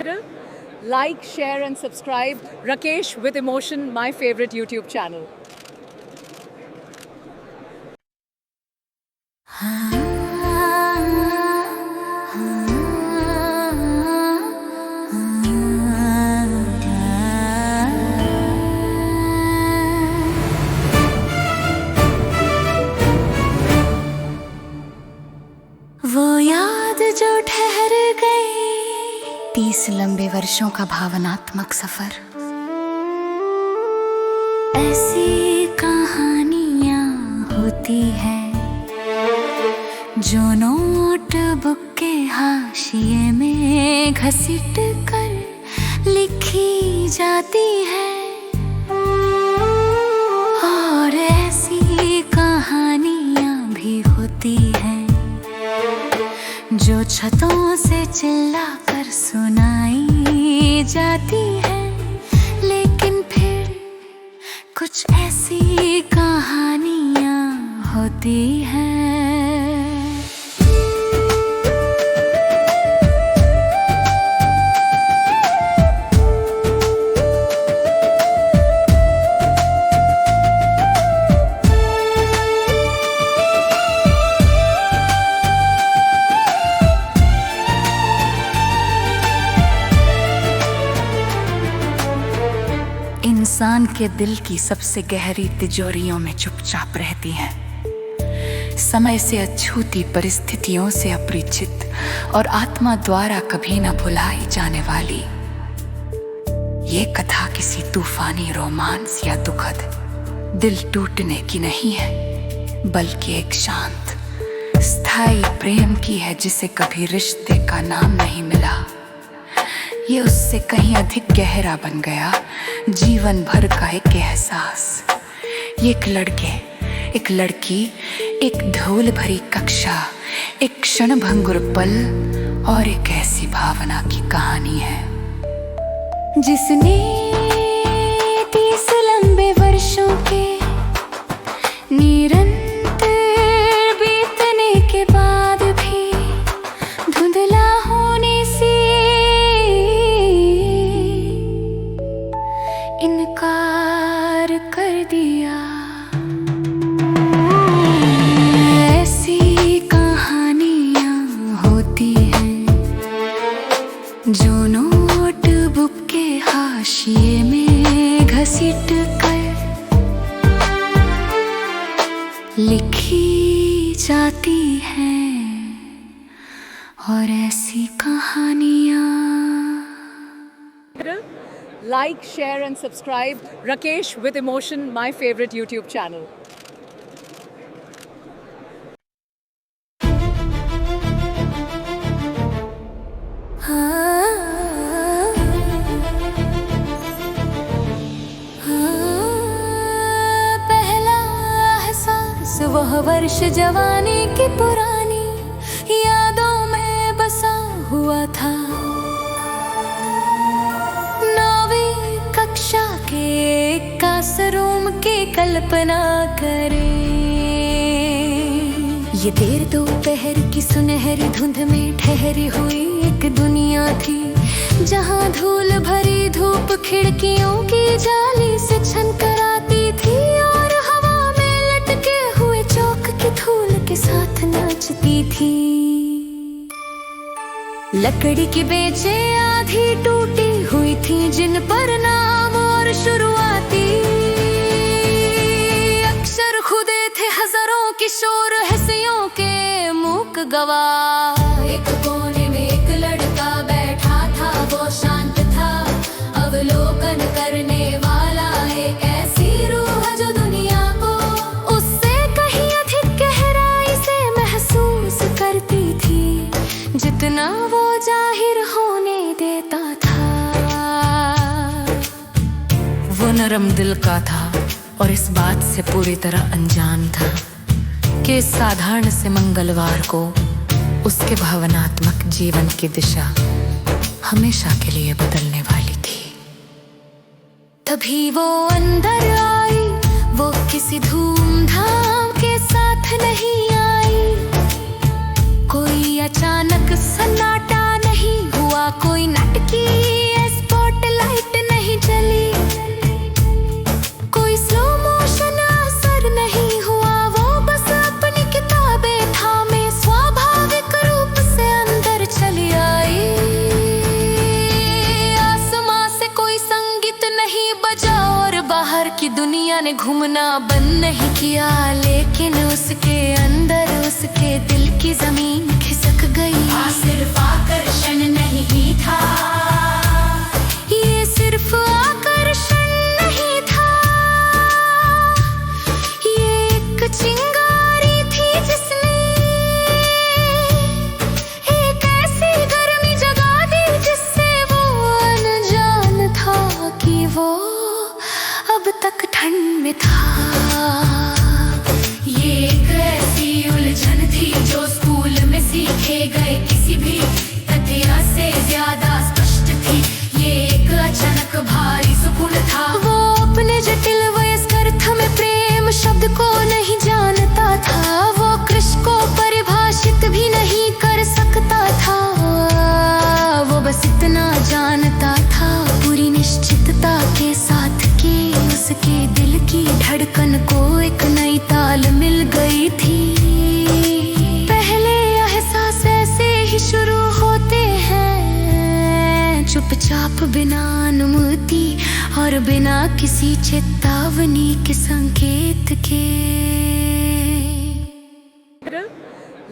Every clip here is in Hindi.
Like, share and subscribe Rakesh with Emotion, my favorite YouTube channel. वो याद जो ठहर गई 30 लंबे वर्षों का भावनात्मक सफर। ऐसी कहानियां होती हैं जो नोटबुक के हाशिए में घसीट कर लिखी जाती है, और ऐसी कहानियां भी होती हैं जो छतों से चिल्ला कर सुनाई जाती है। लेकिन फिर कुछ ऐसी कहानियां होती हैं। इंसान के दिल की सबसे गहरी तिजोरियों में चुपचाप रहती हैं, समय से अछूती, परिस्थितियों से अपरिचित और आत्मा द्वारा कभी न भुलाई जाने वाली। ये कथा किसी तूफानी रोमांस या दुखद दिल टूटने की नहीं है, बल्कि एक शांत, स्थायी प्रेम की है जिसे कभी रिश्ते का नाम नहीं मिला। ये उससे कहीं अधिक गहरा बन गया, जीवन भर का एक एहसास। ये एक लड़के, एक लड़की, एक धूल भरी कक्षा, एक क्षण भंगुर पल और एक ऐसी भावना की कहानी है जिसने 30 लंबे वर्षों के निरंतर बीतने के बाद भी धुंधला होने से इनकार कर दिया। ऐसी कहानियां होती हैं जो नोटबुक के हाशिए में घसीट कर लिखी जाती हैं, और ऐसी कहानियां। Like, share and subscribe Rakesh with Emotion, my favorite YouTube channel. पहला एहसास वह वर्ष जवानी की पुरानी यादों में बसा हुआ था। कक्षा के क्लासरूम की कल्पना करें। ये देर दोपहर की सुनहरी धुंध में ठहरी हुई एक दुनिया थी, जहां धूल भरी धूप खिड़कियों की जाली से छनकराती थी, और हवा में लटके हुए चौक की धूल के साथ नाचती थी। लकड़ी की बेंचें आधी टूटी हुई थी, जिन पर नाम और शुरुआती अक्षर खुदे थे हजारों किशोर हंसियों के मूक गवाह। एक कोने में एक लड़का बैठा था, वो शांत था, अवलोकन करने वाला, एक ऐसी रूह जो दुनिया को उससे कहीं अधिक गहराई से महसूस करती थी, जितना वो जाहिर होने देता था। वो नरम दिल का था और इस बात से पूरी तरह अनजान था कि इस साधारण से मंगलवार को उसके भावनात्मक जीवन की दिशा हमेशा के लिए बदलने वाली थी। तभी वो अंदर आई, वो किसी धूमधाम के साथ नहीं आई, कोई अचानक सन्नाटा नहीं हुआ, कोई नाटकीय दुनिया ने घूमना बंद नहीं किया, लेकिन उसके अंदर उसके दिल की जमीन खिसक गई। सिर्फ आकर्षण नहीं था, ये सिर्फ आकर्षण नहीं था, ये एक चिंगारी थी जिसने एक ऐसी गर्मी जगा दी जिससे वो अनजान था कि वो अब तक ठंड में था। ये एक ऐसी उलझन थी जो स्कूल में सीखे गए किसी भी तथ्य से ज्यादा स्पष्ट थी। ये एक अचानक भारी सुकून था। वो अपने जटिल वयस्क अर्थ में प्रेम शब्द को नहीं जानता था। वो कृष्ण को परिभाषित भी नहीं कर सकता था। वो बस इतना जानता था पूरी निश्चितता के साथ कि उसके दिल की धड़कन को एक नई ताल मिल गई थी। पहले एहसास ऐसे ही शुरू होते हैं, चुपचाप बिना अनुमति और बिना किसी चेतावनी के संकेत के।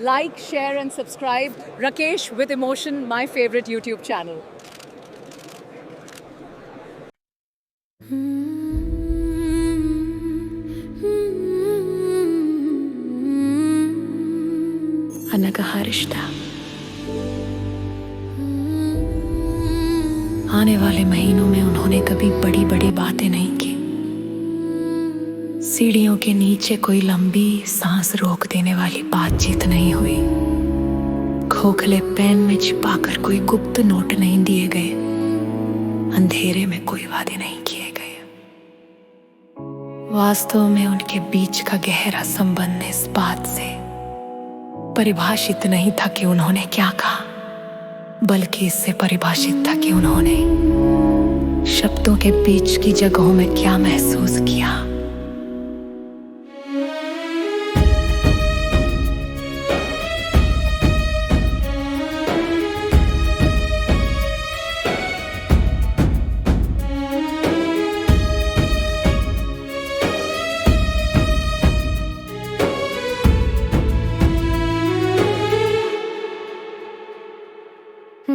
Like, share and subscribe Rakesh with Emotion, my favorite YouTube channel. अनकहा रिश्ता। आने वाले महीनों में उन्होंने कभी बड़ी बड़ी बातें नहीं की। सीढ़ियों के नीचे कोई लंबी सांस रोक देने वाली बातचीत नहीं हुई। खोखले पेन में छिपाकर कोई गुप्त नोट नहीं दिए गए। अंधेरे में कोई वादे नहीं किए गए। वास्तव में उनके बीच का गहरा संबंध इस बात से परिभाषित नहीं था कि उन्होंने क्या कहा, बल्कि इससे परिभाषित था कि उन्होंने शब्दों के बीच की जगहों में क्या महसूस किया।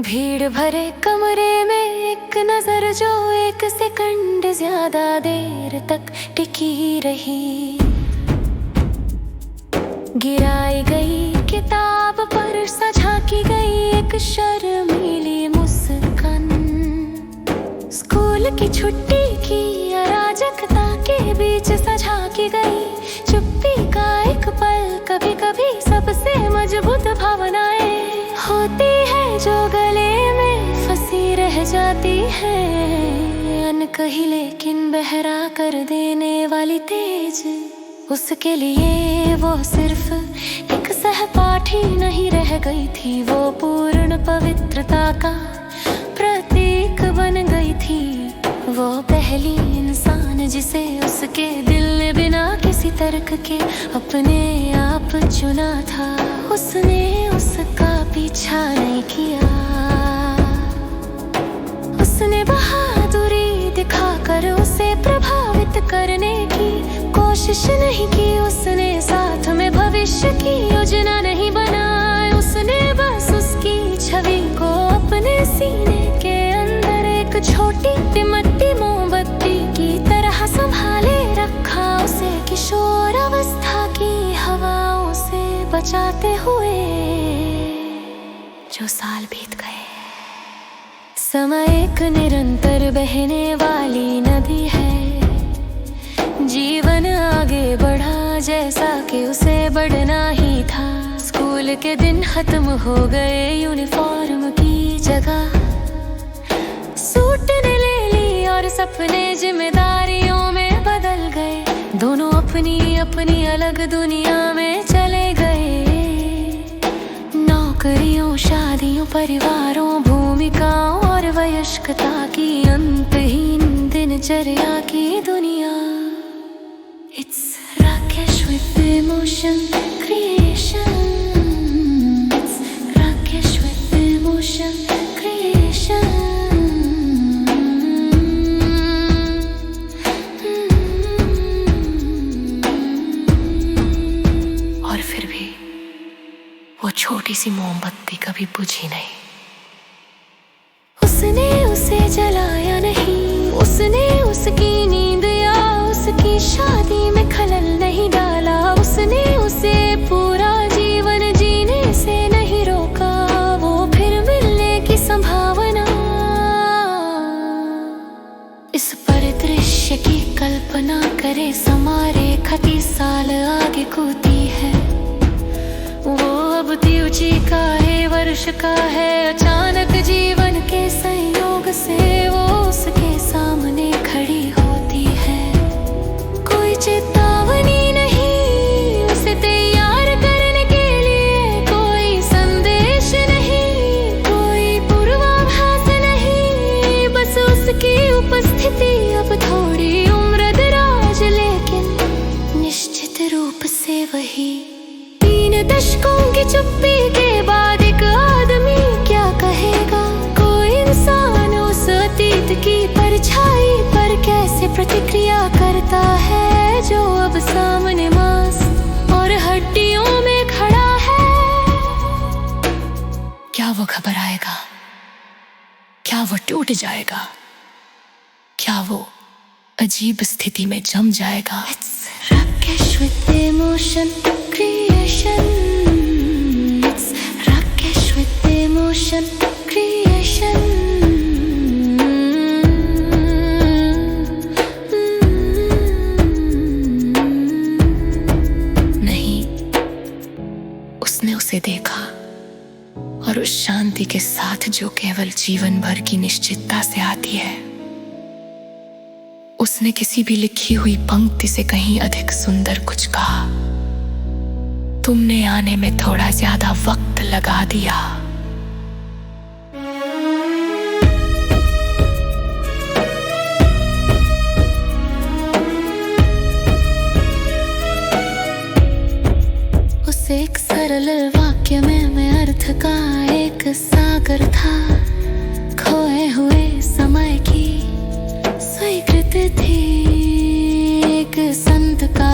भीड़ भरे कमरे में एक नजर जो एक सेकंड ज्यादा देर तक टिकी रही। गिराई गई किताब पर सजा की गई एक शर्मीली मुस्कान। स्कूल की छुट्टी की अराजकता के बीच सजा की गई चुप्पी का एक पल। कभी कभी सबसे मजबूत भावनाएं होती है जो गले में फंसी रह जाती है। अनकही लेकिन बहरा कर देने वाली तेज। उसके लिए वो सिर्फ एक सहपाठी नहीं रह गई थी, वो पूर्ण पवित्रता का प्रतीक बन गई थी। वो पहली इंसान जिसे उसके दिल ने बिना किसी तर्क के अपने आप चुना था। उसने उसका पीछा नहीं किया। उसने बहादुरी दिखाकर उसे प्रभावित करने की कोशिश नहीं की। उसने साथ में भविष्य की योजना नहीं बनाई। उसने बस उसकी छवि को अपने सीने के अंदर एक छोटी टिमट्टी मोमबत्ती की तरह संभाले रखा। उसे किशोर अवस्था की हवाओं से बचाते हुए जो साल बीत गए। समय एक निरंतर बहने वाली नदी है। जीवन आगे बढ़ा जैसा कि उसे बढ़ना ही था। स्कूल के दिन खत्म हो गए, यूनिफॉर्म की जगह सूट ने ले ली और सपने जिम्मेदारियों में बदल गए। दोनों अपनी अपनी अलग दुनिया में चले गए। नौकरियों, शादियों, परिवारों, भूमिकाओं और वयस्कता की अंतहीन दिनचर्या की दुनिया। It's Rakesh with emotion creation. It's Rakesh with emotion creation. सी मोमबत्ती कभी बुझी नहीं। उसने उसे जलाया नहीं, उसने उसकी नींद या उसकी शादी में खलल नहीं डाला, उसने उसे पूरा जीवन जीने से नहीं रोका। वो फिर मिलने की संभावना, इस परिदृश्य की कल्पना करे, समारे खती साल आगे कूदी है। वो अब ऊंची का है, वर्ष का है, अचानक जीवन के संयोग से वो उसके सामने खड़ी होती है। कोई चेतावनी नहीं उसे तैयार करने के लिए, कोई संदेश नहीं, कोई पूर्वाभास नहीं, बस उसकी उपस्थिति अब थोड़ी उम्र दराज, लेकिन निश्चित रूप से वही। 3 दशकों की चुप्पी के बाद एक आदमी क्या कहेगा? कोई इंसान उस अतीत की परछाई पर कैसे प्रतिक्रिया करता है, जो अब सामने मांस और हड्डियों में खड़ा है? क्या वो घबराएगा? क्या वो टूट जाएगा? क्या वो अजीब स्थिति में जम जाएगा? It's Rakesh with emotion creation. It's Rakesh with emotion creation. नहीं, उसने उसे देखा और उस शांति के साथ जो केवल जीवन भर की निश्चितता से आती है, उसने किसी भी लिखी हुई पंक्ति से कहीं अधिक सुंदर कुछ कहा। तुमने आने में थोड़ा ज्यादा वक्त लगा दिया। उस एक सरल वाक्य में अर्थ का एक सागर था, खोए हुए समय की स्वीकृति थी। एक संत का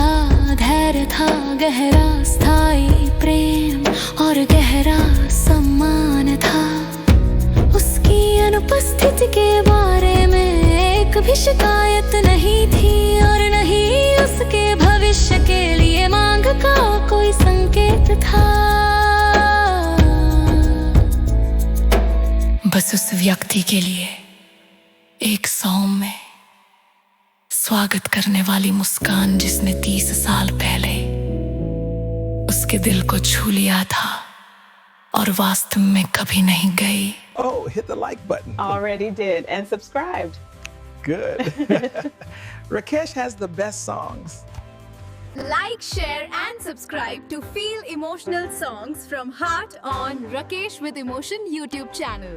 धैर्य था, गहरा स्थायी प्रेम और गहरा सम्मान था। उसकी अनुपस्थिति के बारे में एक भी शिकायत नहीं थी, और नहीं उसके भविष्य के लिए मांग का कोई संकेत था। बस उस व्यक्ति के लिए एक सौम्य स्वागत करने वाली मुस्कान, जिसने 30 साल पहले उसके दिल को छू लिया था और वास्तव में कभी नहीं गई। Oh, hit the like button. Already did, and subscribed. Good. Rakesh has the best songs. Like, share and subscribe to feel emotional songs from Heart on Rakesh with Emotion YouTube channel.